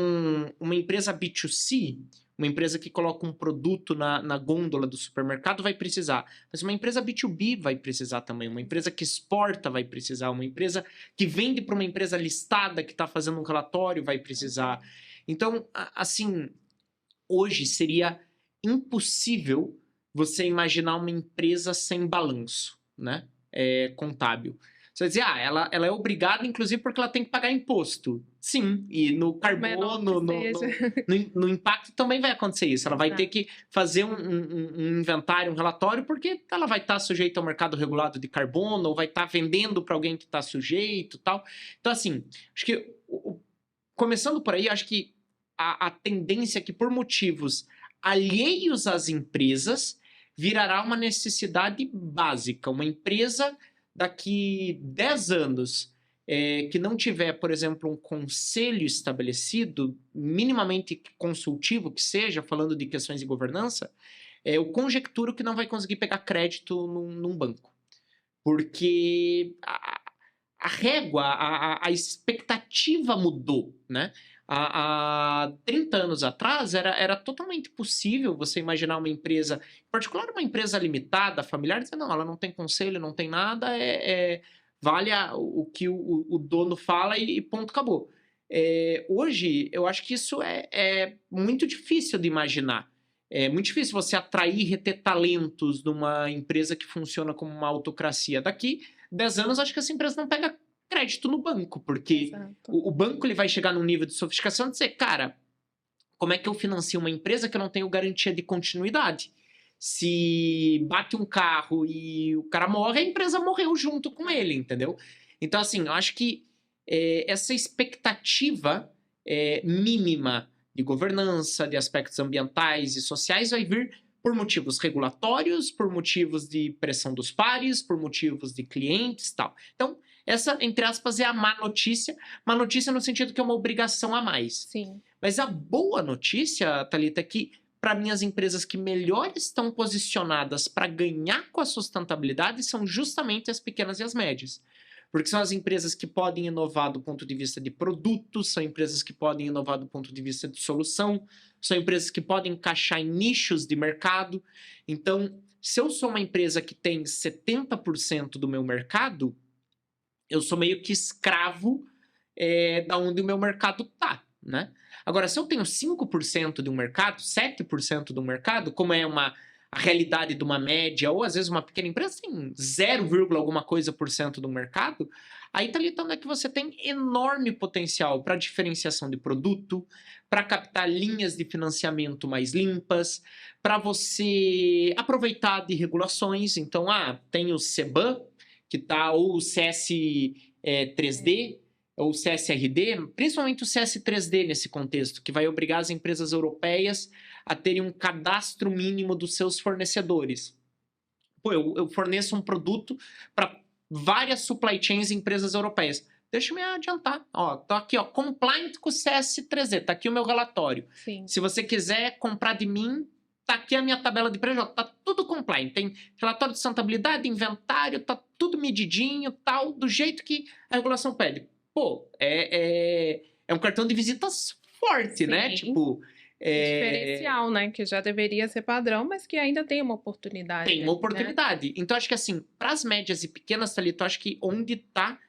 uma empresa B2C, uma empresa que coloca um produto na gôndola do supermercado vai precisar. Mas uma empresa B2B vai precisar também. Uma empresa que exporta vai precisar. Uma empresa que vende para uma empresa listada que está fazendo um relatório vai precisar. Então, assim, hoje seria impossível você imaginar uma empresa sem balanço, né? Contábil. Você vai dizer, ela é obrigada, inclusive, porque ela tem que pagar imposto. Sim, e no carbono, no impacto também vai acontecer isso. Ela vai ter que fazer um inventário, um relatório, porque ela vai estar sujeita ao mercado regulado de carbono, ou vai estar vendendo para alguém que está sujeito e tal. Então, assim, acho que, começando por aí, acho que a tendência é que, por motivos alheios às empresas, virará uma necessidade básica. Uma empresa daqui 10 anos que não tiver, por exemplo, um conselho estabelecido, minimamente consultivo que seja, falando de questões de governança, eu conjecturo que não vai conseguir pegar crédito num banco. Porque a régua, a expectativa mudou, né? Há 30 anos atrás, era totalmente possível você imaginar uma empresa, em particular uma empresa limitada, familiar, dizer, não, ela não tem conselho, não tem nada, vale o que o dono fala e ponto, acabou. Hoje, eu acho que isso é muito difícil de imaginar. É muito difícil você atrair e reter talentos numa empresa que funciona como uma autocracia. Daqui 10 anos, acho que essa empresa não pega crédito no banco, porque o banco ele vai chegar num nível de sofisticação e dizer, cara, como é que eu financio uma empresa que eu não tenho garantia de continuidade? Se bate um carro e o cara morre, a empresa morreu junto com ele, entendeu? Então, assim, eu acho que essa expectativa mínima de governança, de aspectos ambientais e sociais vai vir por motivos regulatórios, por motivos de pressão dos pares, por motivos de clientes e tal. Então, essa, entre aspas, é a má notícia no sentido que é uma obrigação a mais. Sim. Mas a boa notícia, Thalita, é que para mim as empresas que melhor estão posicionadas para ganhar com a sustentabilidade são justamente as pequenas e as médias. Porque são as empresas que podem inovar do ponto de vista de produto, são empresas que podem inovar do ponto de vista de solução, são empresas que podem encaixar em nichos de mercado. Então, se eu sou uma empresa que tem 70% do meu mercado, eu sou meio que escravo da onde o meu mercado está, né? Agora, se eu tenho 5% de um mercado, 7% de um mercado, como é a realidade de uma média, ou às vezes uma pequena empresa tem 0, alguma coisa por cento do mercado, aí tá ali onde é que você tem enorme potencial para diferenciação de produto, para captar linhas de financiamento mais limpas, para você aproveitar de regulações. Então, tem o CBAM, que tá, ou o CS3D, ou o CSRD, principalmente o CS3D nesse contexto, que vai obrigar as empresas europeias a terem um cadastro mínimo dos seus fornecedores. Pô, eu forneço um produto para várias supply chains e empresas europeias. Deixa eu me adiantar. Tô aqui, compliant com o CS3D, tá aqui o meu relatório. Sim. Se você quiser comprar de mim, tá aqui a minha tabela de preço, tá tudo compliant. Tem relatório de sustentabilidade, inventário, tá tudo medidinho, tal, do jeito que a regulação pede. Pô, é um cartão de visitas forte, né? Tipo... diferencial, né? Que já deveria ser padrão, mas que ainda tem uma oportunidade. Tem uma oportunidade. Né? Então, acho que assim, para as médias e pequenas, Thalita, eu acho que onde tá,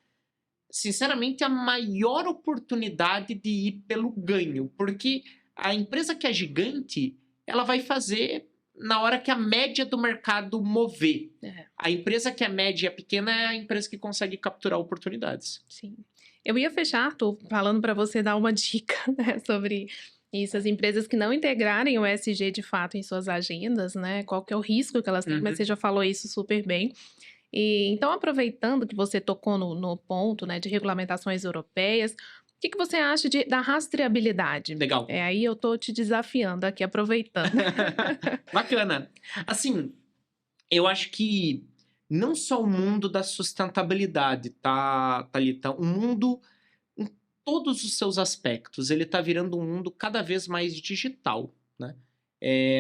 sinceramente, a maior oportunidade de ir pelo ganho. Porque a empresa que é gigante, ela vai fazer na hora que a média do mercado mover. É. A empresa que é média e é pequena é a empresa que consegue capturar oportunidades. Sim. Eu ia fechar, Arthur, falando para você dar uma dica, né, sobre isso. As empresas que não integrarem o ESG de fato em suas agendas, né? Qual que é o risco que elas têm, mas você já falou isso super bem. E então, aproveitando que você tocou no ponto, né, de regulamentações europeias, o que você acha da rastreabilidade? Legal. Aí eu tô te desafiando aqui, aproveitando. Bacana. Assim, eu acho que não só o mundo da sustentabilidade, tá, Thalita? O mundo, em todos os seus aspectos, ele tá virando um mundo cada vez mais digital, né?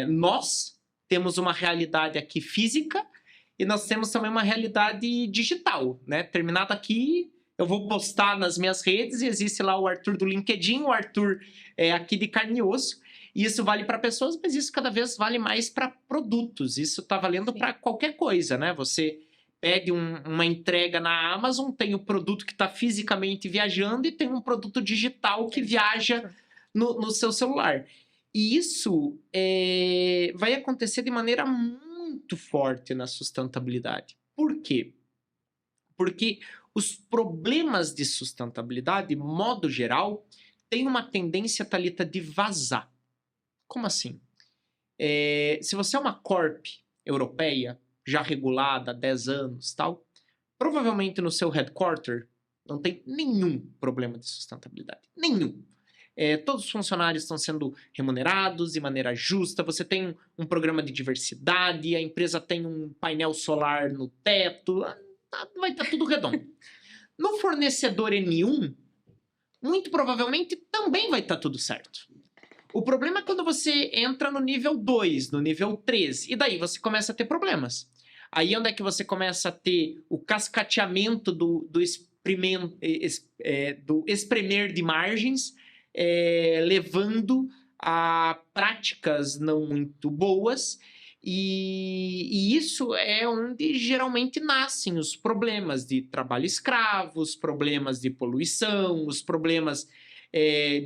Nós temos uma realidade aqui física e nós temos também uma realidade digital, né? Terminado aqui, eu vou postar nas minhas redes e existe lá o Arthur do LinkedIn, o Arthur aqui de carne e osso. E isso vale para pessoas, mas isso cada vez vale mais para produtos. Isso está valendo para qualquer coisa, né? Você pede uma entrega na Amazon, tem o produto que está fisicamente viajando e tem um produto digital que viaja no seu celular. E isso vai acontecer de maneira muito forte na sustentabilidade. Por quê? Porque os problemas de sustentabilidade, de modo geral, têm uma tendência, Thalita, de vazar. Como assim? Se você é uma corp europeia, já regulada há 10 anos, tal, provavelmente no seu headquarter não tem nenhum problema de sustentabilidade. Nenhum. Todos os funcionários estão sendo remunerados de maneira justa, você tem um programa de diversidade, a empresa tem um painel solar no teto, vai estar tudo redondo. No fornecedor N1, muito provavelmente também vai estar tudo certo. O problema é quando você entra no nível 2, no nível 3, e daí você começa a ter problemas. Aí onde é que você começa a ter o cascateamento do espremer de margens, levando a práticas não muito boas, e isso é onde geralmente nascem os problemas de trabalho escravo, os problemas de poluição, os problemas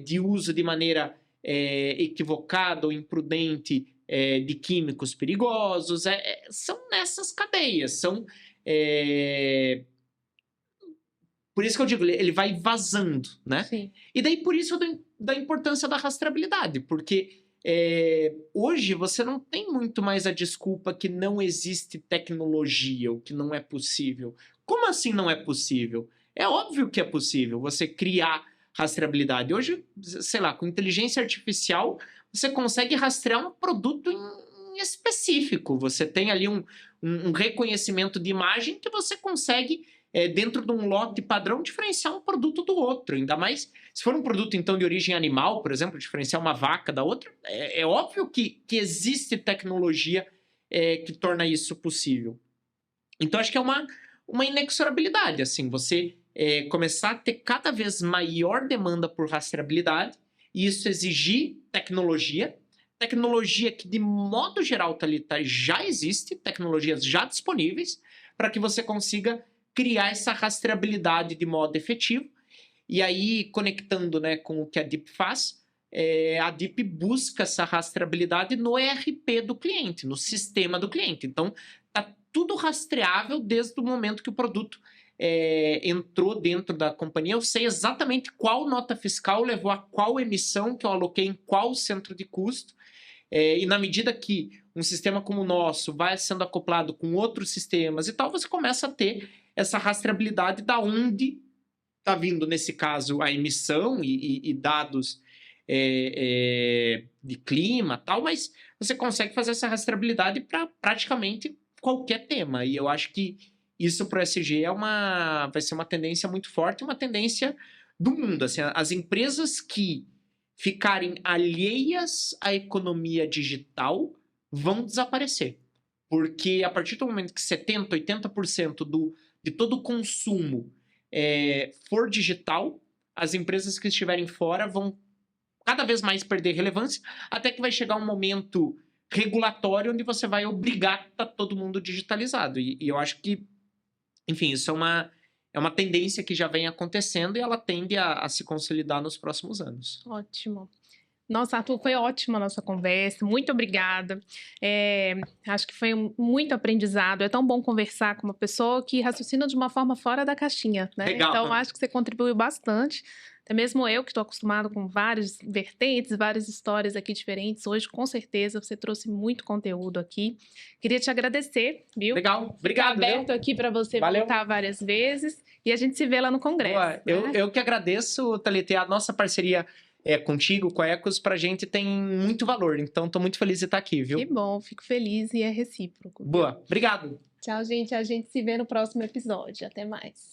de uso de maneira equivocada ou imprudente de químicos perigosos. São nessas cadeias, por isso que eu digo, ele vai vazando, né? Sim. E daí por isso da importância da rastreabilidade, porque hoje você não tem muito mais a desculpa que não existe tecnologia, ou que não é possível. Como assim não é possível? É óbvio que é possível você criar rastreabilidade. Hoje, sei lá, com inteligência artificial, você consegue rastrear um produto em específico. Você tem ali um reconhecimento de imagem que você consegue, dentro de um lote padrão, diferenciar um produto do outro. Ainda mais se for um produto, então, de origem animal, por exemplo, diferenciar uma vaca da outra, é óbvio que existe tecnologia que torna isso possível. Então, acho que é uma inexorabilidade, assim, você começar a ter cada vez maior demanda por rastreabilidade e isso exigir tecnologia que, de modo geral, Thalita, já existe, tecnologias já disponíveis, para que você consiga criar essa rastreabilidade de modo efetivo. E aí, conectando, né, com o que a DIP faz, a DIP busca essa rastreabilidade no ERP do cliente, no sistema do cliente. Então, está tudo rastreável desde o momento que o produto entrou dentro da companhia. Eu sei exatamente qual nota fiscal levou a qual emissão que eu aloquei em qual centro de custo. E na medida que um sistema como o nosso vai sendo acoplado com outros sistemas e tal, você começa a ter essa rastreabilidade da onde está vindo, nesse caso, a emissão e dados de clima tal, mas você consegue fazer essa rastreabilidade para praticamente qualquer tema. E eu acho que isso para o ESG vai ser uma tendência muito forte, uma tendência do mundo. Assim, as empresas que ficarem alheias à economia digital vão desaparecer. Porque a partir do momento que 70%, 80% de todo o consumo for digital, as empresas que estiverem fora vão cada vez mais perder relevância, até que vai chegar um momento regulatório onde você vai obrigar a todo mundo digitalizado. E eu acho que, enfim, isso é uma tendência que já vem acontecendo e ela tende a se consolidar nos próximos anos. Ótimo. Nossa, Arthur, foi ótima a nossa conversa, muito obrigada. Acho que foi muito aprendizado. É tão bom conversar com uma pessoa que raciocina de uma forma fora da caixinha, né? Legal. Então, acho que você contribuiu bastante. Até mesmo eu, que estou acostumado com várias vertentes, várias histórias aqui diferentes, hoje, com certeza, você trouxe muito conteúdo aqui. Queria te agradecer, viu? Legal, obrigado. Ficar aberto aqui para você Valeu. voltar várias vezes e a gente se vê lá no Congresso. Boa, né? eu que agradeço, Thalita, e a nossa parceria contigo, com a Ecos, pra gente tem muito valor. Então, tô muito feliz de estar aqui, viu? Que bom, fico feliz e é recíproco. Boa, obrigado. Tchau, gente. A gente se vê no próximo episódio. Até mais.